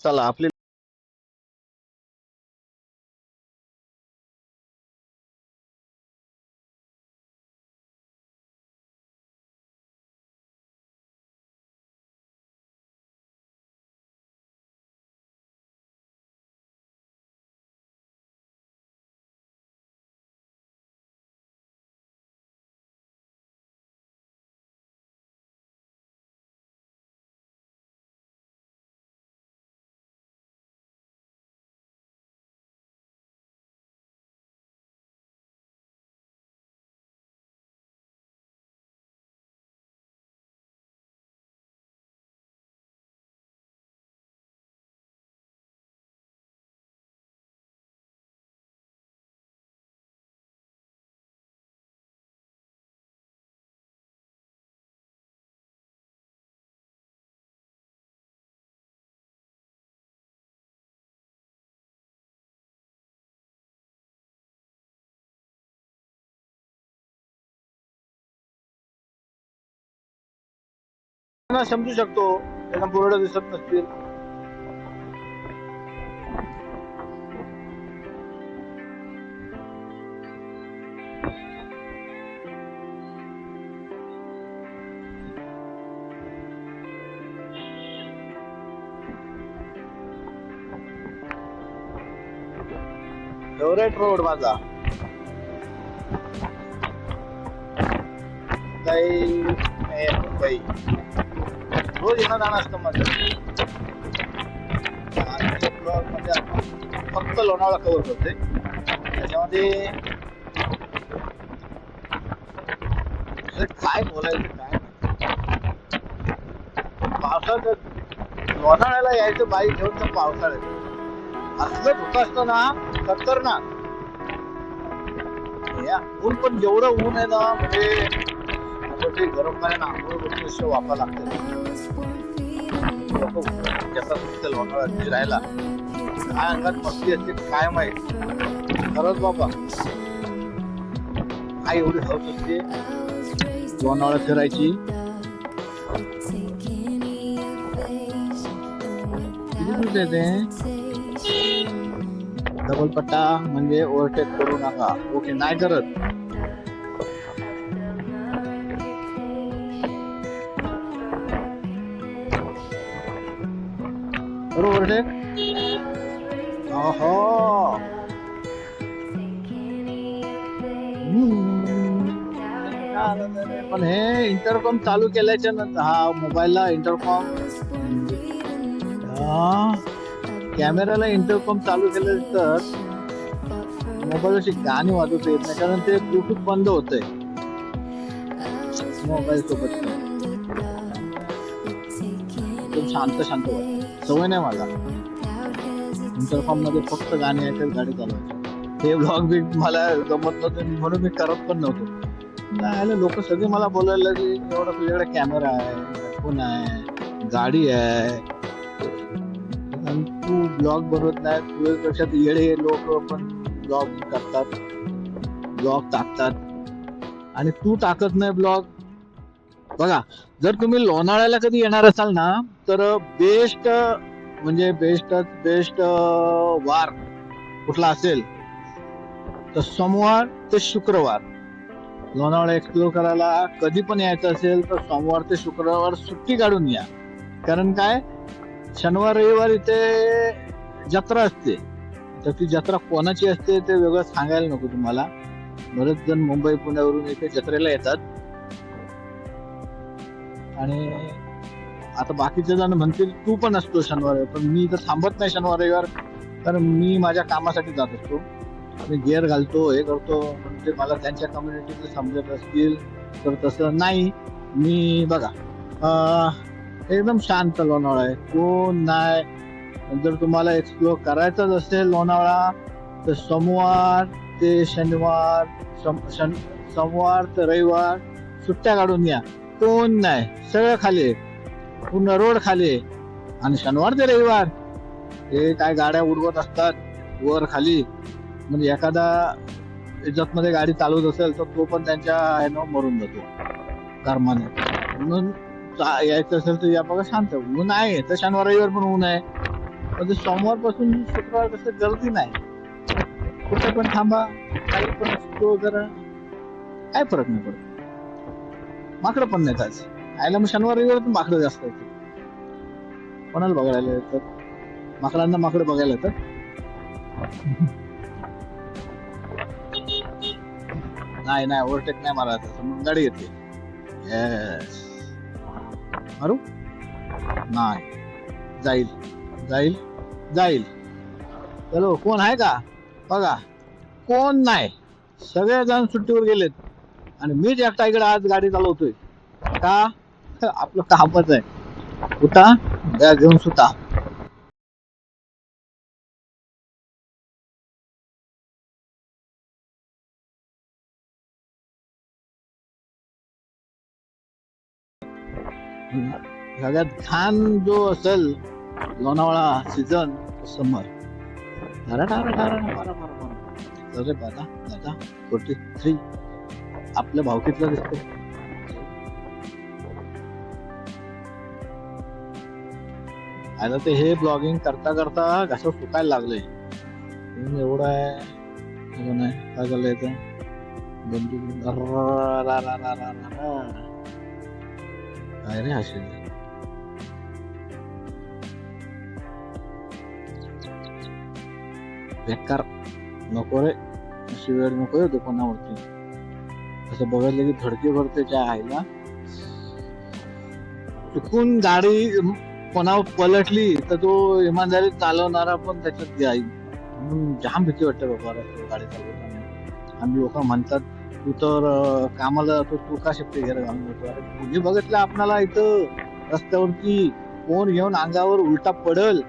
चला आपली समजू शकतो त्यांना बोर्ड दिसत नसतील. फेवरेट रोड माझा मुंबई रोज येणं जाणं असतं माझं. ब्लॉग मध्ये आपण फक्त लोणावळा कव्हर करते. त्याच्यामध्ये काय बोलायचं काय पावसाळ्यात लोणावळ्याला यायचं बाईक घेऊन तर पावसाळ्यात असलं धुकं असतं ना खतरनाक. ऊन पण जेवढं ऊन आहे ना म्हणजे गरम पाण्याने आंघोळ करून वापरा लागते. लोणावळ्यात राहायला काय अंगात मस्ती असते काय माहित. खरंच बाबा काय एवढी हौस असते लोणावळ्यात फिरायची. डबल पट्टा म्हणजे ओव्हरटेक करू नका. ओके नाही करत. ओव्हरटेक पण हे इंटरकॉम चालू केल्याच्या नंतर हा मोबाईलला इंटरकॉम कॅमेराला इंटरकॉम चालू केल्यानंतर मोबाईलची गाणी वाजवता येत नाही कारण ते ब्लूटूथ बंद होतंय मोबाईल सोबत. एकदम शांत वाटत. सवय नाही मला इंटरकॉम मध्ये फक्त गाणी ऐकत गाडी चालवायची. हे ब्लॉग बी मला जमत नव्हते म्हणून मी करत पण नव्हतो. लोक सगळे मला बोलायला लागले एवढा तुझ्याकडे कॅमेरा आहे फोन आहे गाडी आहे तू ब्लॉग बनवत नाही. तुझ्यापेक्षा येडे लोक पण ब्लॉग करतात ब्लॉग टाकतात आणि तू टाकत नाही ब्लॉग. बघा जर तुम्ही लोणावळ्याला कधी येणार असाल ना तर बेस्ट वार कुठला असेल तर सोमवार ते शुक्रवार लोणावळा एक्सप्लोर करायला कधी पण यायचं असेल तर सोमवार ते शुक्रवार सुट्टी काढून या. कारण काय शनिवार रविवार इथे जत्रा असते. तर ती जत्रा कोणाची असते ते वेगळं सांगायला नको तुम्हाला. बरेच जण मुंबई पुण्यावरून इथे जत्रेला येतात आणि आता बाकीचे जण म्हणतील तू पण असतो शनिवार पण मी तर थांबत नाही शनिवार रविवार कारण मी माझ्या कामासाठी जात असतो. मी गेअर घालतो हे करतो म्हणजे मला त्यांच्या कम्युनिटीतले समजत असतील तर तसं नाही. मी बघा एकदम शांत लोणावळा आहे कोण नाही. जर तुम्हाला एक्सप्लोर करायचंच असेल लोणावळा तर सोमवार ते शनिवार सोमवार ते रविवार सुट्ट्या काढून या. कोण नाही सगळं खाली पूर्ण रोड खाली आणि शनिवार ते रविवार हे काय गाड्या उडवत असतात वर खाली. म्हणजे एखादा इज्जत मध्ये गाडी चालवत असेल तर तो पण त्यांच्या ह्यानं मरून जातो कर्माने. म्हणून यायचं असेल तर या बघा शांत ऊन आहे तर शनिवार रविवार पण ऊन आहे म्हणजे सोमवार पासून शुक्रवार कसं गर्दी नाही, कुठे पण थांबा, काही पण असतो जरा, काय फरक नाही पडत. माकडं पण नाही आज आयला, मग शनिवार रविवार पण माकडं जास्त येतात. कोणाला बघायला येतात? माकडांना माकडं बघायला येतात. नाही नाही, ओव्हरटेक नाही मारायचं, मग गाडी येते. येस, मारू नाही, जाईल जाईल जाईल. चलो, कोण आहे का बघा? कोण नाही, सगळेजण सुट्टीवर गेलेत आणि मीच एकटा इकडे आज गाडी चालवतोय. का? आपलं कामच आहे. उठा, बॅग घेऊन सुटा. सगळ्यात घाण जो असेल लोणावळा सीझन, समर. अरे दादा दादा, 43 आपल्या भावकीतला दिसतो. आता ते हे ब्लॉगिंग करता करता घसा सुकायला लागले. एवढं आहे, काय झालंय ते बंदूक. काय रे असेल, बेकार नको रे, अशी वेळ नको येतो कोणावरती. असं बघितलं की धडकी भरते त्या आईला. चुकून गाडी कोणावर पलटली तर तो इमानदारी चालवणारा पण त्याच्यात जाईल, म्हणून जाम भीती वाटते बाबा गाडी चालवताना. आणि लोक म्हणतात तू तर कामाला जातो, तू का शिफ्टी घ्यायला घालून जातो? अरे कुणी बघितलं आपल्याला इथं रस्त्यावरती कोण घेऊन अंगावर उलटा पडल,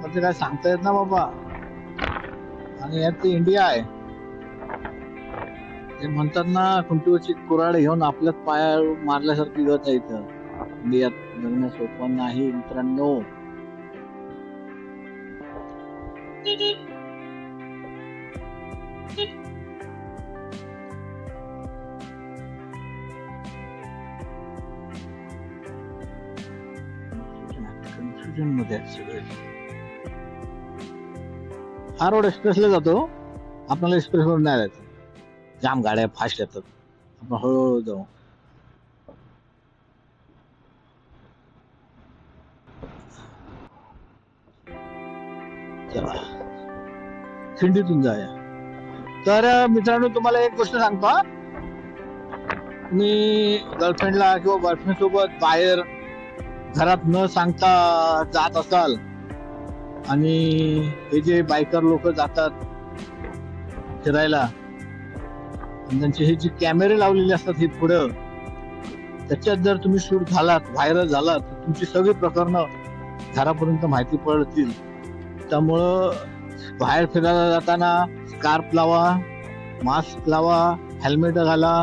म्हणजे काय सांगता येत ना बाबा. आणि यात ते इंडिया आहे, ते म्हणतात ना खुंटीवरची कुऱ्हाड घेऊन आपल्याच पाया मारल्यासारखी गत आहे इथं. इंडियात जगणं सोपं नाही मित्रांनो. कन्फ्युजन मध्ये आहेत सगळे. हा रोड एक्सप्रेसला जातो, आपल्याला एक्सप्रेस वर नाही जायचं, जाम गाड्या फास्ट येतात, आपण हळूहळू जाऊ. चला, खिंडीतून जाऊया. तर मित्रांनो, तुम्हाला एक गोष्ट सांगतो. मी गर्लफ्रेंडला किंवा बॉयफ्रेंड सोबत बाहेर घरात न सांगता जात असाल, आणि हे जे बायकर लोक जातात फिरायला, आणि त्यांचे हे जे कॅमेरे लावलेले असतात हे पुढं, त्याच्यात जर तुम्ही शूट झालात, व्हायरल झालात, तर तुमची सगळी प्रकरणं घरापर्यंत माहिती पडतील. त्यामुळं बाहेर फिरायला जाताना स्कार्फ लावा, मास्क लावा, हेल्मेट घाला,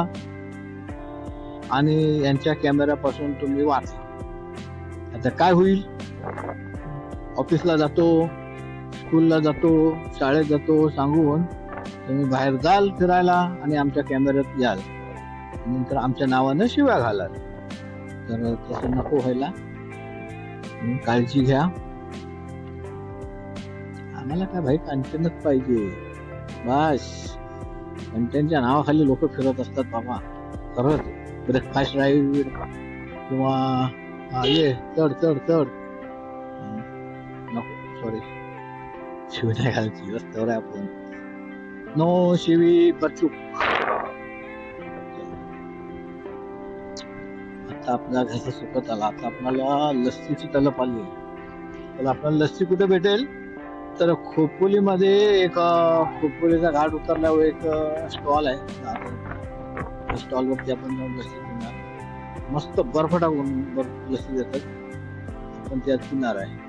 आणि यांच्या कॅमेऱ्यापासून तुम्ही वाचा. आता काय होईल, ऑफिसला जातो, स्कूलला जातो, शाळेत जातो सांगून तुम्ही बाहेर जाल फिरायला आणि आमच्या कॅमेऱ्यात याल, नंतर आमच्या नावानं शिव्या घालाल. तर तसं नको व्हायला, काळजी घ्या. आम्हाला काय भाई, कंटेनच पाहिजे बस. कंटेनच्या नावाखाली लोक फिरत असतात बाबा, खरंच. ब्रेकफास्ट राईड किंवा ये चढ चढ चढ, नको, सॉरी, शिवी नाही घालायची, रस्त्यावर आहे आपण. नो शिवी बचूक. आता आपला घसा सुकत आला, आता आपल्याला लस्सीची तलप आली. तर आपल्याला लस्सी कुठे भेटेल? तर खोपोलीमध्ये एक खोपोलीचा घाट उतरल्यावर एक स्टॉल आहे, स्टॉल वरती आपण जाऊन लस्सी पिणार. मस्त बर्फ टाकून लस्सी देतात, आपण त्यात पिणार आहे.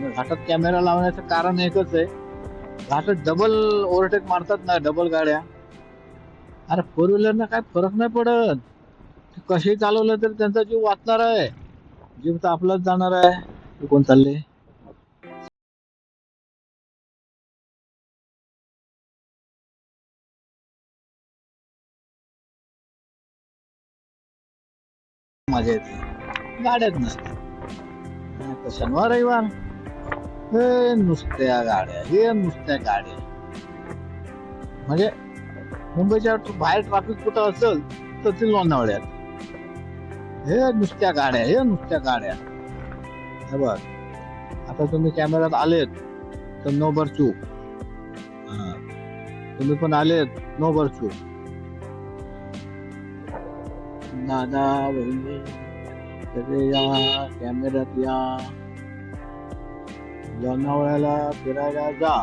घाटात कॅमेरा लावण्याचं कारण एकच आहे, घाटात डबल ओव्हरटेक मारतात ना, डबल गाड्या. अरे फोर व्हीलरना काय फरक नाही पडत, कशी चालवलं तर त्यांचा जीव वाचणार आहे, जीव तर आपलाच जाणार आहे. कोण चालले? मजा येते, गाड्यात नसतात. शनिवार रविवार हे नुसत्या गाड्या, हे नुसत्या गाड्या. म्हणजे मुंबईच्या बाहेर ट्रॅफिक कुठं असेल तर ती लोणावळ्यात. हे नुसत्या गाड्या, हे नुसत्या गाड्या. हे बघ, आता तुम्ही कॅमेऱ्यात आलेत तर नो बर चूक. तुम्ही पण आलेत नो बर चूक. दादा बहिणी सगळे या, कॅमेऱ्यात या, लोणावळ्याला फिरायला जा.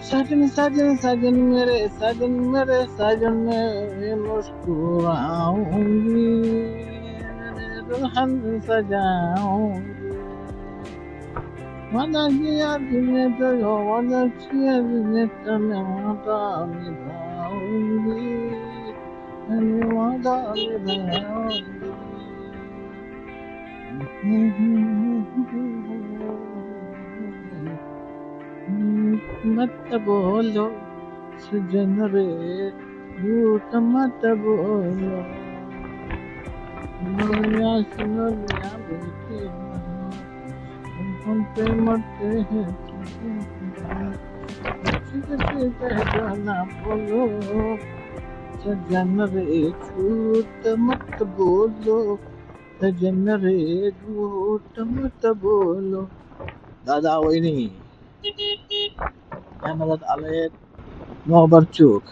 साजन साजन साजन मेरे साजन में मुस्कुराऊंगी, दुल्हन सजाऊंगी. वादा किया तुमने तो जो वादा किया तुमने तो मैं वादा निभाऊंगी, मैं वादा निभाऊंगी. मत बोलो सजन रे, झूठ मत बोलो. सुनो सुनो बेटी, हम पे मरते हैं ना बोलो. सजन रे झूठ मत बोलो, सजन रे झूठ मत बोलो. दादा वहिनी कॅमेऱ्यात आले नो बर चूक.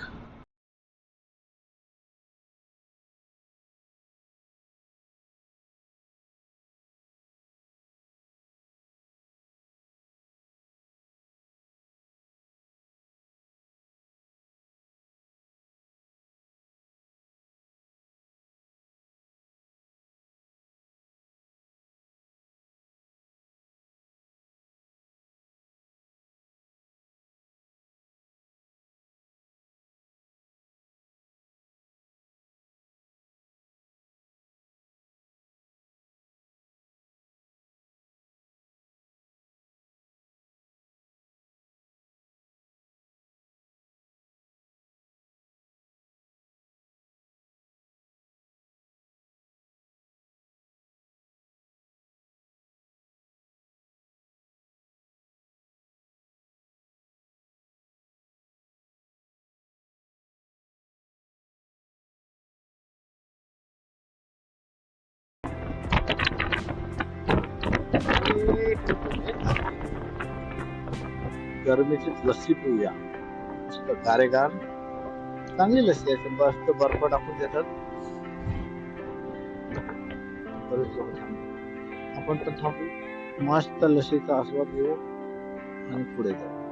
गरमीची लस्सी पिऊया, गारेगार चांगली लस्सी आहे. मस्त बर्फ टाकून देतात. बरेच लोक थांबतात. आपण पण थांबू, मस्त लस्सीचा आस्वाद घेऊ आणि पुढे जाऊ.